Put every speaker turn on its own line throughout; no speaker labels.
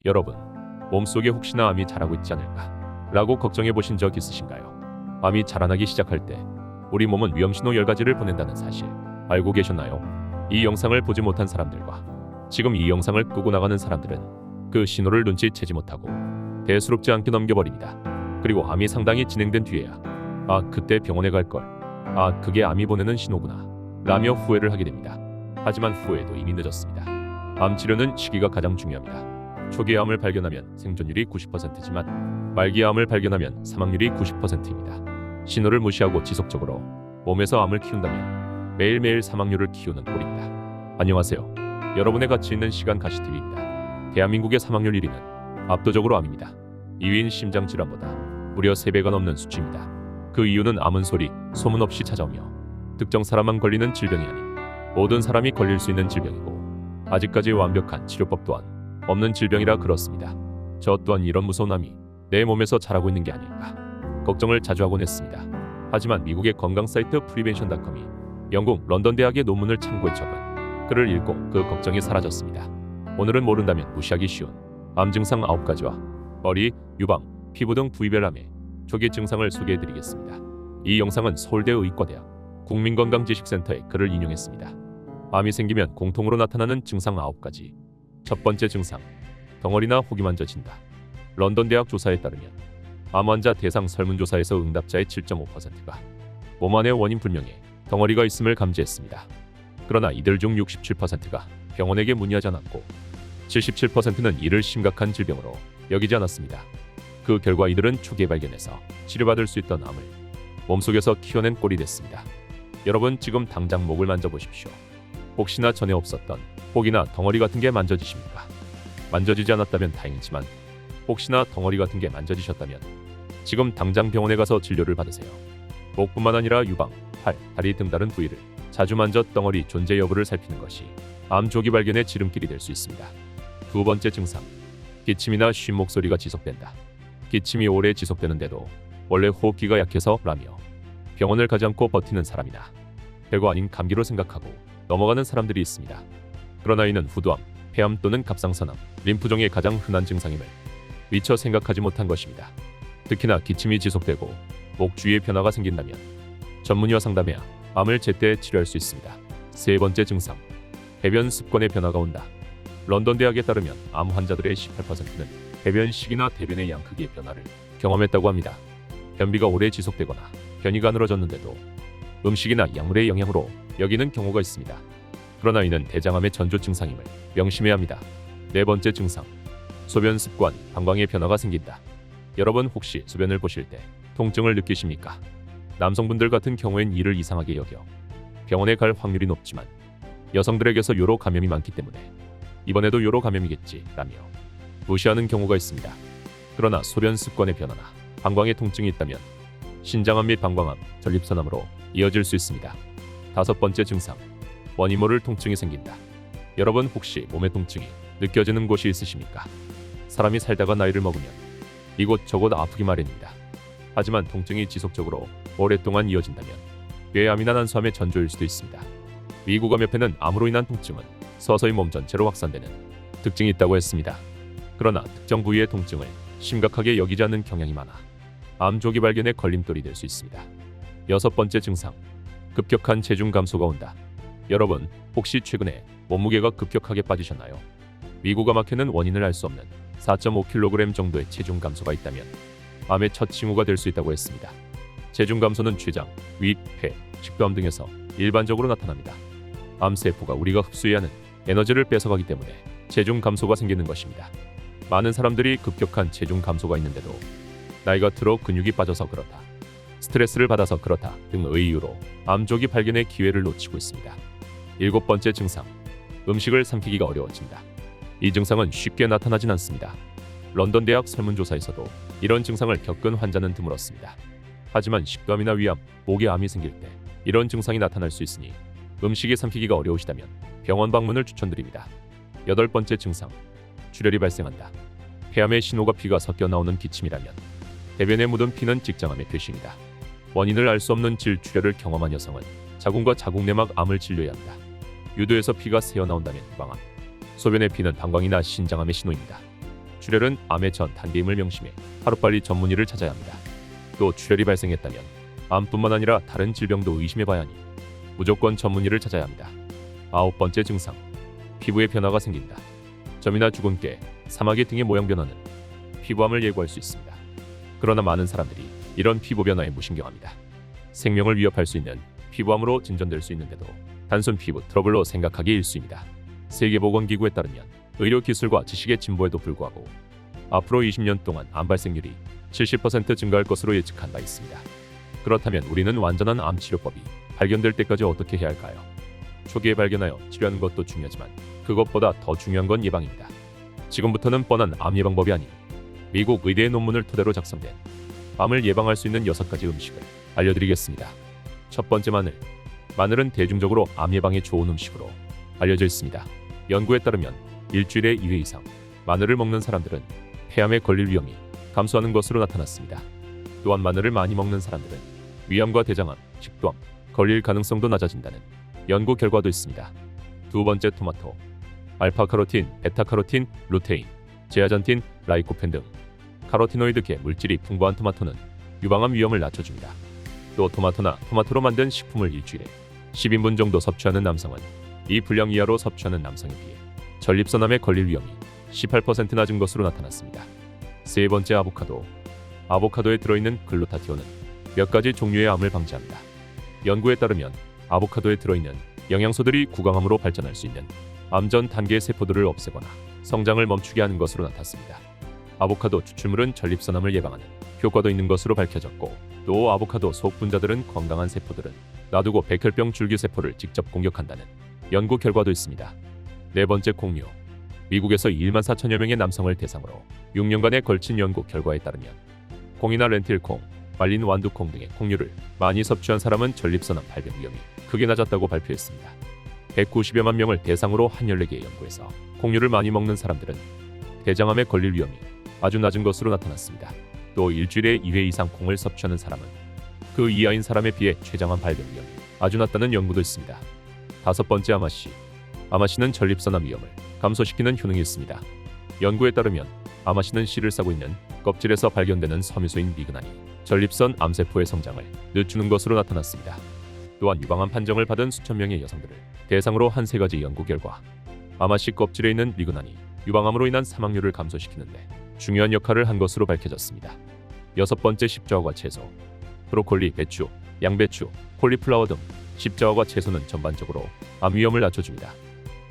여러분, 몸속에 혹시나 암이 자라고 있지 않을까? 라고 걱정해 보신 적 있으신가요? 암이 자라나기 시작할 때 우리 몸은 위험신호 10가지를 보낸다는 사실 알고 계셨나요? 이 영상을 보지 못한 사람들과 지금 이 영상을 끄고 나가는 사람들은 그 신호를 눈치채지 못하고 대수롭지 않게 넘겨버립니다. 그리고 암이 상당히 진행된 뒤에야 그때 병원에 갈걸. 그게 암이 보내는 신호구나. 라며 후회를 하게 됩니다. 하지만 후회도 이미 늦었습니다. 암 치료는 시기가 가장 중요합니다. 초기 암을 발견하면 생존율이 90%지만 말기 암을 발견하면 사망률이 90%입니다. 신호를 무시하고 지속적으로 몸에서 암을 키운다면 매일매일 사망률을 키우는 꼴입니다. 안녕하세요. 여러분의 가치 있는 시간 가시TV입니다. 대한민국의 사망률 1위는 압도적으로 암입니다. 2위인 심장질환보다 무려 3배가 넘는 수치입니다. 그 이유는 암은 소문 없이 찾아오며 특정 사람만 걸리는 질병이 아닌 모든 사람이 걸릴 수 있는 질병이고 아직까지 완벽한 치료법 또한 없는 질병이라 그렇습니다. 저 또한 이런 무서운 암이 내 몸에서 자라고 있는 게 아닐까 걱정을 자주 하곤 했습니다. 하지만 미국의 건강 사이트 프리벤션닷컴이 영국 런던 대학의 논문을 참고해 적은 글을 읽고 그 걱정이 사라졌습니다. 오늘은 모른다면 무시하기 쉬운 암 증상 9가지와 머리, 유방, 피부 등 부위별 암의 초기 증상을 소개해드리겠습니다. 이 영상은 서울대 의과대학 국민건강지식센터의 글을 인용했습니다. 암이 생기면 공통으로 나타나는 증상 9가지. 첫 번째 증상, 덩어리나 혹이 만져진다. 런던 대학 조사에 따르면 암 환자 대상 설문조사에서 응답자의 7.5%가 몸 안에 원인 불명의 덩어리가 있음을 감지했습니다. 그러나 이들 중 67%가 병원에게 문의하지 않았고 77%는 이를 심각한 질병으로 여기지 않았습니다. 그 결과 이들은 초기에 발견해서 치료받을 수 있던 암을 몸속에서 키워낸 꼴이 됐습니다. 여러분, 지금 당장 목을 만져보십시오. 혹시나 전에 없었던 혹이나 덩어리 같은 게 만져지십니까? 만져지지 않았다면 다행이지만 혹시나 덩어리 같은 게 만져지셨다면 지금 당장 병원에 가서 진료를 받으세요. 목뿐만 아니라 유방, 팔, 다리 등 다른 부위를 자주 만져 덩어리 존재 여부를 살피는 것이 암 조기 발견의 지름길이 될 수 있습니다. 두 번째 증상, 기침이나 쉰 목소리가 지속된다. 기침이 오래 지속되는데도 원래 호흡기가 약해서 라며 병원을 가지 않고 버티는 사람이나 별거 아닌 감기로 생각하고 넘어가는 사람들이 있습니다. 그러나 이는 후두암, 폐암 또는 갑상선암, 림프종의 가장 흔한 증상임을 미처 생각하지 못한 것입니다. 특히나 기침이 지속되고 목 주위에 변화가 생긴다면 전문의와 상담해야 암을 제때 치료할 수 있습니다. 세 번째 증상, 배변 습관의 변화가 온다. 런던 대학에 따르면 암 환자들의 18%는 배변식이나 대변의 양 크기의 변화를 경험했다고 합니다. 변비가 오래 지속되거나 변이 가늘어졌는데도 음식이나 약물의 영향으로 여기는 경우가 있습니다. 그러나 이는 대장암의 전조 증상임을 명심해야 합니다. 네 번째 증상, 소변 습관, 방광의 변화가 생긴다. 여러분, 혹시 소변을 보실 때 통증을 느끼십니까? 남성분들 같은 경우엔 이를 이상하게 여겨 병원에 갈 확률이 높지만 여성들에게서 요로 감염이 많기 때문에 이번에도 요로 감염이겠지 라며 무시하는 경우가 있습니다. 그러나 소변 습관의 변화나 방광의 통증이 있다면 신장암 및 방광암, 전립선암으로 이어질 수 있습니다. 다섯 번째 증상, 원인 모를 통증이 생긴다. 여러분, 혹시 몸의 통증이 느껴지는 곳이 있으십니까? 사람이 살다가 나이를 먹으면 이곳저곳 아프기 마련입니다. 하지만 통증이 지속적으로 오랫동안 이어진다면 뇌암이나 난소암의 전조일 수도 있습니다. 미국암협회는 암으로 인한 통증은 서서히 몸 전체로 확산되는 특징이 있다고 했습니다. 그러나 특정 부위의 통증을 심각하게 여기지 않는 경향이 많아 암 조기 발견의 걸림돌이 될 수 있습니다. 여섯 번째 증상, 급격한 체중 감소가 온다. 여러분, 혹시 최근에 몸무게가 급격하게 빠지셨나요? 미국 암학회는 원인을 알 수 없는 4.5kg 정도의 체중 감소가 있다면 암의 첫 징후가 될 수 있다고 했습니다. 체중 감소는 췌장, 위, 폐, 식도암 등에서 일반적으로 나타납니다. 암세포가 우리가 흡수해야 하는 에너지를 뺏어가기 때문에 체중 감소가 생기는 것입니다. 많은 사람들이 급격한 체중 감소가 있는데도 나이가 들어 근육이 빠져서 그렇다, 스트레스를 받아서 그렇다 등의 이유로 암 조기 발견의 기회를 놓치고 있습니다. 일곱 번째 증상, 음식을 삼키기가 어려워진다. 이 증상은 쉽게 나타나진 않습니다. 런던 대학 설문조사에서도 이런 증상을 겪은 환자는 드물었습니다. 하지만 식도암이나 위암, 목에 암이 생길 때 이런 증상이 나타날 수 있으니 음식이 삼키기가 어려우시다면 병원 방문을 추천드립니다. 여덟 번째 증상, 출혈이 발생한다. 폐암의 신호가 피가 섞여 나오는 기침이라면 대변에 묻은 피는 직장암의 표시입니다. 원인을 알 수 없는 질출혈을 경험한 여성은 자궁과 자궁내막 암을 진료해야 합니다. 유도에서 피가 새어나온다면 방암, 소변의 피는 방광이나 신장암의 신호입니다. 출혈은 암의 전 단계임을 명심해 하루빨리 전문의를 찾아야 합니다. 또 출혈이 발생했다면 암뿐만 아니라 다른 질병도 의심해봐야 하니 무조건 전문의를 찾아야 합니다. 9번째 증상, 피부에 변화가 생긴다. 점이나 주근깨, 사마귀 등의 모양 변화는 피부암을 예고할 수 있습니다. 그러나 많은 사람들이 이런 피부 변화에 무신경합니다. 생명을 위협할 수 있는 피부암으로 진전될 수 있는데도 단순 피부 트러블로 생각하기 일쑤입니다. 세계보건기구에 따르면 의료기술과 지식의 진보에도 불구하고 앞으로 20년 동안 암 발생률이 70% 증가할 것으로 예측한 바 있습니다. 그렇다면 우리는 완전한 암 치료법이 발견될 때까지 어떻게 해야 할까요? 초기에 발견하여 치료하는 것도 중요하지만 그것보다 더 중요한 건 예방입니다. 지금부터는 뻔한 암 예방법이 아닌 미국 의대의 논문을 토대로 작성된 암을 예방할 수 있는 6가지 음식을 알려드리겠습니다. 첫 번째, 마늘. 마늘은 대중적으로 암 예방에 좋은 음식으로 알려져 있습니다. 연구에 따르면 일주일에 2회 이상 마늘을 먹는 사람들은 폐암에 걸릴 위험이 감소하는 것으로 나타났습니다. 또한 마늘을 많이 먹는 사람들은 위암과 대장암, 식도암 걸릴 가능성도 낮아진다는 연구 결과도 있습니다. 두 번째, 토마토. 알파카로틴, 베타카로틴, 루테인, 제아잔틴, 라이코펜 등 카로티노이드계 물질이 풍부한 토마토는 유방암 위험을 낮춰줍니다. 또 토마토로 만든 식품을 일주일에 10인분 정도 섭취하는 남성은 이 분량 이하로 섭취하는 남성에 비해 전립선암에 걸릴 위험이 18% 낮은 것으로 나타났습니다. 세 번째, 아보카도. 아보카도에 들어있는 글루타티온은 몇 가지 종류의 암을 방지합니다. 연구에 따르면 아보카도에 들어있는 영양소들이 구강암으로 발전할 수 있는 암 전 단계의 세포들을 없애거나 성장을 멈추게 하는 것으로 나타났습니다. 아보카도 추출물은 전립선암을 예방하는 효과도 있는 것으로 밝혀졌고, 또 아보카도 속 분자들은 건강한 세포들은 놔두고 백혈병 줄기세포를 직접 공격한다는 연구 결과도 있습니다. 네 번째, 콩류. 미국에서 1만 4천여 명의 남성을 대상으로 6년간에 걸친 연구 결과에 따르면 콩이나 렌틸콩, 말린 완두콩 등의 콩류를 많이 섭취한 사람은 전립선암 발병 위험이 크게 낮았다고 발표했습니다. 190여만 명을 대상으로 한 14개의 연구에서 콩류를 많이 먹는 사람들은 대장암에 걸릴 위험이 아주 낮은 것으로 나타났습니다. 또 일주일에 2회 이상 콩을 섭취하는 사람은 그 이하인 사람에 비해 췌장암 발병 위험이 아주 낮다는 연구도 있습니다. 다섯 번째, 아마씨. 아마씨는 전립선암 위험을 감소시키는 효능이 있습니다. 연구에 따르면 아마씨는 씨를 싸고 있는 껍질에서 발견되는 섬유소인 미그난이 전립선 암세포의 성장을 늦추는 것으로 나타났습니다. 또한 유방암 판정을 받은 수천 명의 여성들을 대상으로 한 3가지 연구 결과 아마씨 껍질에 있는 미그난이 유방암으로 인한 사망률을 감소시키는데 중요한 역할을 한 것으로 밝혀졌습니다. 여섯 번째, 십자화과 채소. 브로콜리, 배추, 양배추, 콜리플라워 등 십자화과 채소는 전반적으로 암 위험을 낮춰줍니다.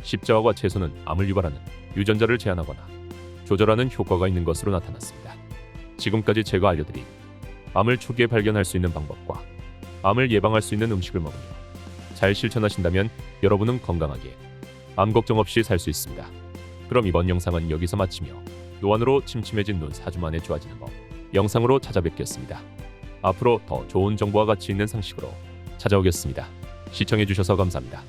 십자화과 채소는 암을 유발하는 유전자를 제한하거나 조절하는 효과가 있는 것으로 나타났습니다. 지금까지 제가 알려드린 암을 초기에 발견할 수 있는 방법과 암을 예방할 수 있는 음식을 먹으며 잘 실천하신다면 여러분은 건강하게 암 걱정 없이 살 수 있습니다. 그럼 이번 영상은 여기서 마치며 노안으로 침침해진 눈 4주 만에 좋아지는 법 영상으로 찾아뵙겠습니다. 앞으로 더 좋은 정보와 가치 있는 상식으로 찾아오겠습니다. 시청해주셔서 감사합니다.